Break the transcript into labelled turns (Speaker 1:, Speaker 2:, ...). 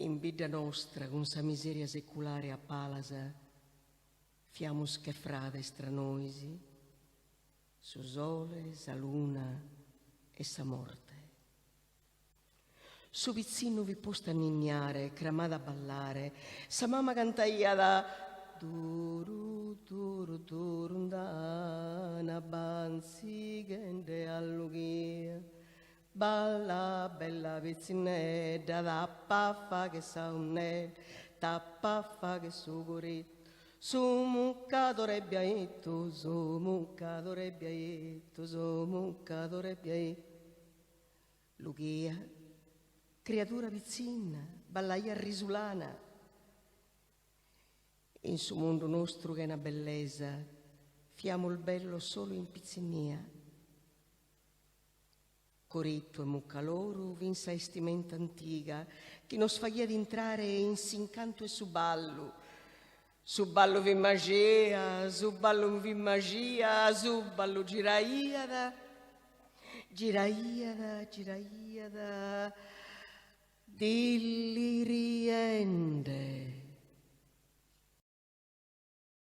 Speaker 1: in vita nostra, con sa miseria seculare a palasa, fiamus che frade stranoisi, su sole, sa luna e sa morte. Su vizzino vi posta a ninnare, cramada a ballare, sa mamma cantaia da duru, duru, duru, ndana, banzi, gente allughia. Balla, bella vizzinetta, da paffa che sa un net, da paffa che su curitto. Su mucca dovrebbe aietto, su mucca dovrebbe aietto, su mucca dovrebbe aietto. Lughia, creatura vizzina, ballaia risulana. In su mondo nostro che è una bellezza, fiamo il bello solo in pizzinia. Coritto e muccaloro vinsa estimenta antica, che nos faghia di entrare in s'incanto e su ballo vi magia, su ballo vi magia, su ballo giraiada, giraiada, giraiada, dil